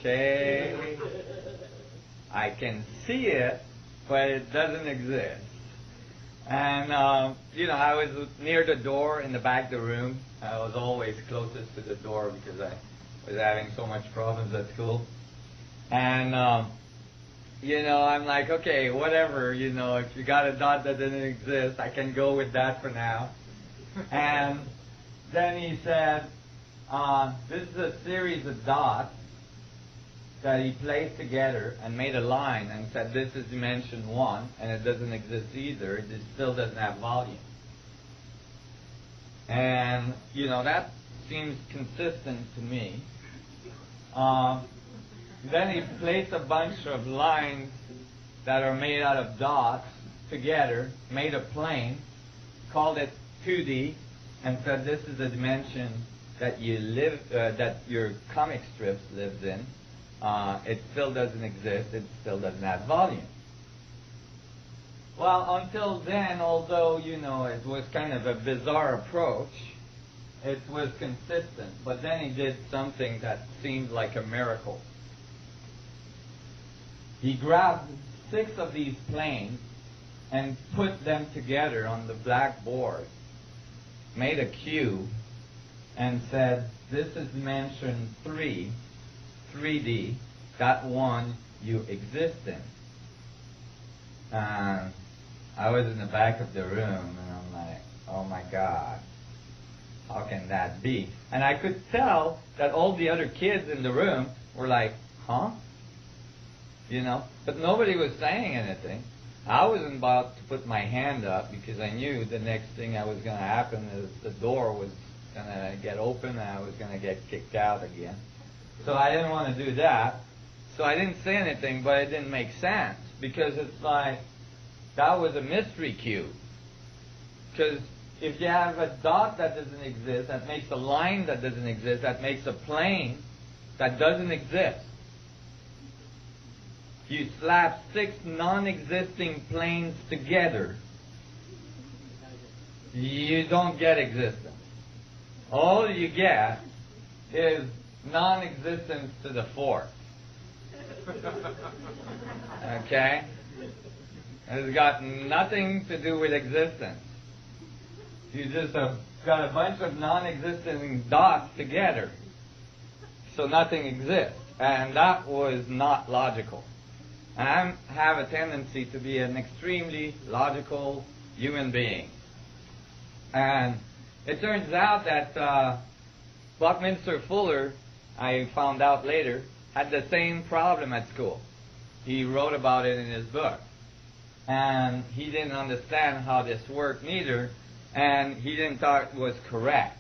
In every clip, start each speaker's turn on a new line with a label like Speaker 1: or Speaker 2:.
Speaker 1: Okay? I can see it, but it doesn't exist. And, I was near the door in the back of the room. I was always closest to the door because I was having so much problems at school. And, I'm like, okay, whatever, if you got a dot that doesn't exist, I can go with that for now. And then he said, this is a series of dots that he placed together and made a line and said this is dimension 1 and it doesn't exist either. It still doesn't have volume. And, that seems consistent to me. Then he placed a bunch of lines that are made out of dots together, made a plane, called it 2D, and said this is the dimension that that your comic strips lives in. It still doesn't exist. It still doesn't have volume. Well, until then, although, it was kind of a bizarre approach, it was consistent. But then he did something that seemed like a miracle. He grabbed 6 of these planes and put them together on the blackboard, made a cube, and said, this is dimension 3, 3D, that one you exist in. I was in the back of the room, and I'm like, oh my God, how can that be? And I could tell that all the other kids in the room were like, huh? But nobody was saying anything. I wasn't about to put my hand up because I knew the next thing that was going to happen is the door was going to get open and I was going to get kicked out again. So I didn't want to do that. So I didn't say anything, but it didn't make sense because it's like that was a mystery cube. Because if you have a dot that doesn't exist, that makes a line that doesn't exist, that makes a plane that doesn't exist. You slap 6 non-existing planes together, you don't get existence. All you get is non-existence to the 4th. Okay? It's got nothing to do with existence. You just have got a bunch of non-existing dots together. So nothing exists. And that was not logical. And I have a tendency to be an extremely logical human being. And it turns out that Buckminster Fuller, I found out later, had the same problem at school. He wrote about it in his book. And he didn't understand how this worked neither, and he didn't thought it was correct.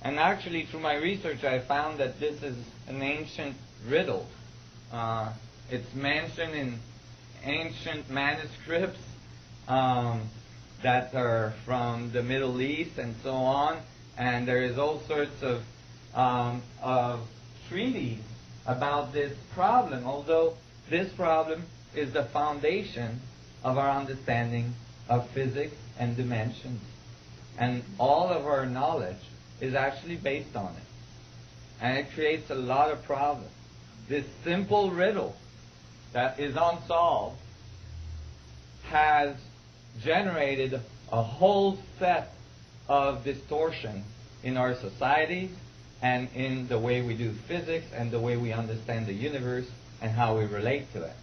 Speaker 1: And actually, through my research, I found that this is an ancient riddle. It's mentioned in ancient manuscripts that are from the Middle East and so on, and there is all sorts of treaties about this problem, although this problem is the foundation of our understanding of physics and dimensions. And all of our knowledge is actually based on it. And it creates a lot of problems. This simple riddle that is unsolved has generated a whole set of distortion in our societies and in the way we do physics and the way we understand the universe and how we relate to it.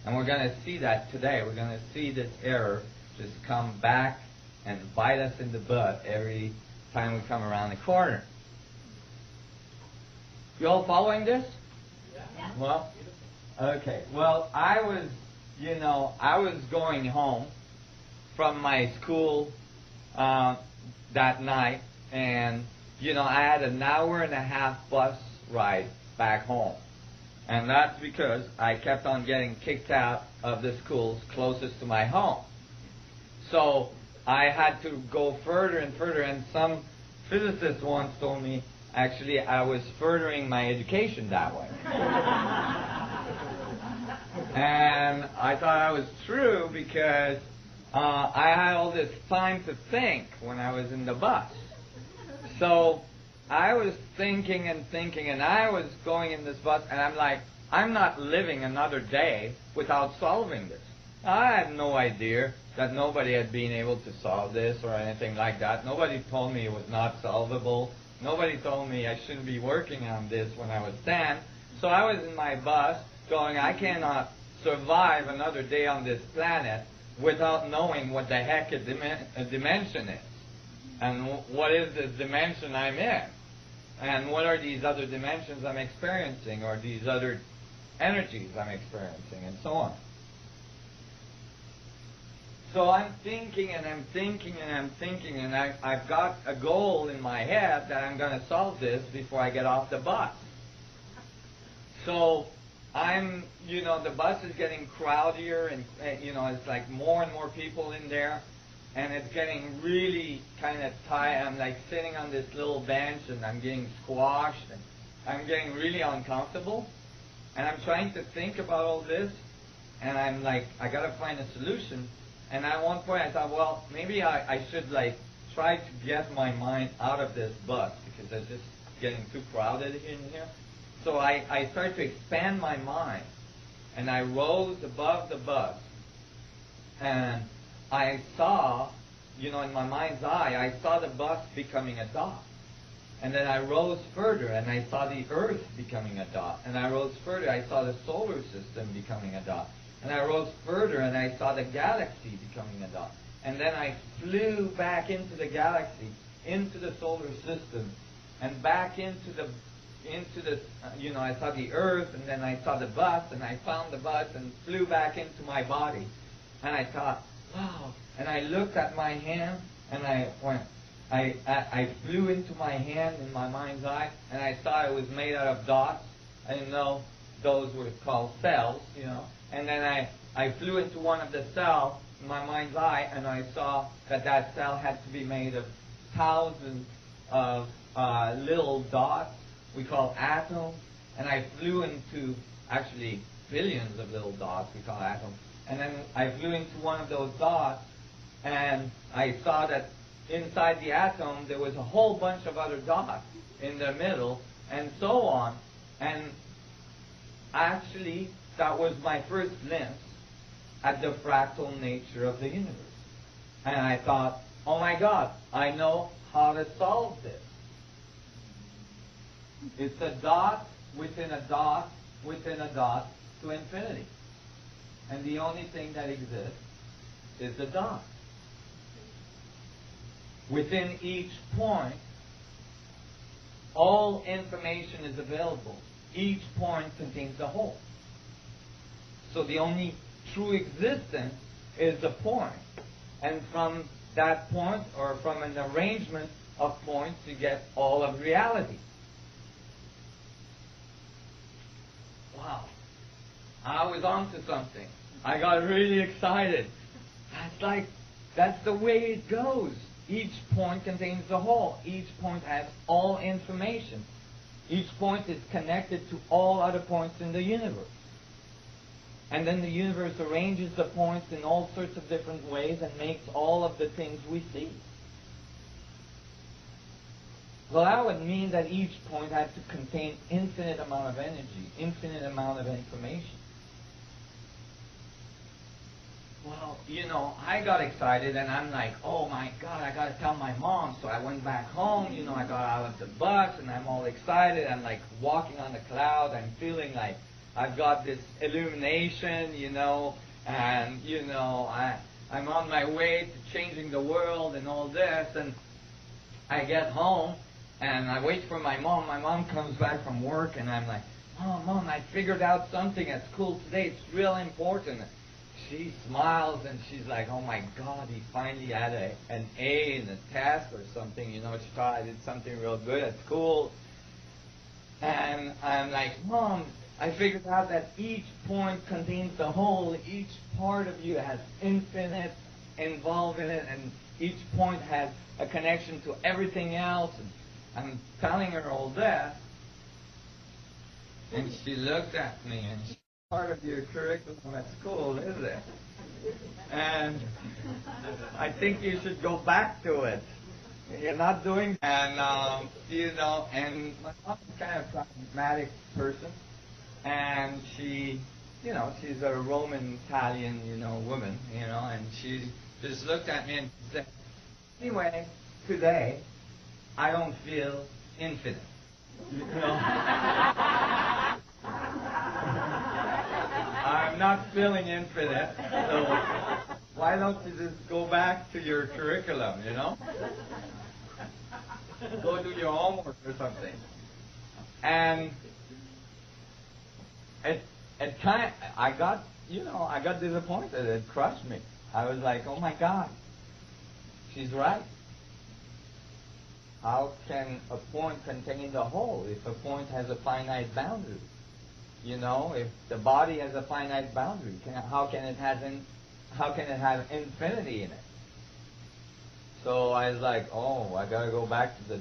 Speaker 1: And we're going to see that today. We're going to see this error just come back and bite us in the butt every time we come around the corner. You all following this? Yeah. Well, okay. Well, I was going home from my school that night, and I had an hour and a half bus ride back home. And that's because I kept on getting kicked out of the schools closest to my home. So I had to go further and further, and some physicists once told me, actually, I was furthering my education that way. And I thought that was true because I had all this time to think when I was in the bus. So I was thinking and thinking, and I was going in this bus, and I'm like, I'm not living another day without solving this. I had no idea that nobody had been able to solve this or anything like that. Nobody told me it was not solvable. Nobody told me I shouldn't be working on this when I was 10. So I was in my bus going, I cannot survive another day on this planet without knowing what the heck a dimension is. And what is this dimension I'm in? And what are these other dimensions I'm experiencing, or these other energies I'm experiencing, and so on. So I'm thinking and I'm thinking and I'm thinking, and I've got a goal in my head that I'm going to solve this before I get off the bus. So I'm, the bus is getting crowdier, and, it's like more and more people in there, and it's getting really kind of tight. I'm like sitting on this little bench, and I'm getting squashed, and I'm getting really uncomfortable, and I'm trying to think about all this, and I'm like, I got to find a solution. And at one point I thought, well, maybe I should like try to get my mind out of this bus, because it's just getting too crowded in here. So I started to expand my mind, and I rose above the bus, and I saw, in my mind's eye, I saw the bus becoming a dot. And then I rose further, and I saw the Earth becoming a dot. And I rose further, I saw the solar system becoming a dot. And I rose further, and I saw the galaxy becoming a dot. And then I flew back into the galaxy, into the solar system, and back into the, I saw the Earth, and then I saw the bus, and I found the bus, and flew back into my body. And I thought, wow. And I looked at my hand, and I flew into my hand in my mind's eye, and I saw it was made out of dots. I didn't know those were called cells, And then I flew into one of the cells in my mind's eye, and I saw that cell had to be made of thousands of little dots we call atoms. And I flew into, actually, billions of little dots we call atoms. And then I flew into one of those dots, and I saw that inside the atom there was a whole bunch of other dots in the middle, and so on. And actually, that was my first glimpse at the fractal nature of the universe. And I thought, oh my God, I know how to solve this. It's a dot within a dot within a dot to infinity. And the only thing that exists is the dot. Within each point, all information is available. Each point contains the whole. So the only true existence is the point. And from that point, or from an arrangement of points, you get all of reality. Wow. I was onto something. I got really excited. That's the way it goes. Each point contains the whole. Each point has all information. Each point is connected to all other points in the universe. And then the universe arranges the points in all sorts of different ways and makes all of the things we see. Well, that would mean that each point has to contain infinite amount of energy, infinite amount of information. Well, I got excited, and I'm like, oh my God, I got to tell my mom. So I went back home, I got out of the bus, and I'm all excited. I'm like walking on the cloud. I'm feeling like I've got this illumination, and, I'm on my way to changing the world and all this. And I get home, and I wait for my mom. My mom comes back from work, and I'm like, oh, Mom, I figured out something at school today. It's real important. She smiles, and she's like, oh my God, he finally had an A in a test or something. She thought I did something real good at school. And I'm like, Mom, I figured out that each point contains the whole. Each part of you has infinite involved in it, and each point has a connection to everything else. And I'm telling her all that, and she looked at me, and she, part of your curriculum at school, is it? And I think you should go back to it. You're not doing, and and my mom is kind of a pragmatic person, and and she, she's a Roman Italian, woman, and she just looked at me and said, anyway, today, I don't feel infinite. I'm not feeling infinite, so why don't you just go back to your curriculum, Go do your homework or something. And I got disappointed. It crushed me. I was like, oh my God, she's right. How can a point contain the whole if a point has a finite boundary? If the body has a finite boundary, how can it have infinity in it? So I was like, oh, I gotta go back to the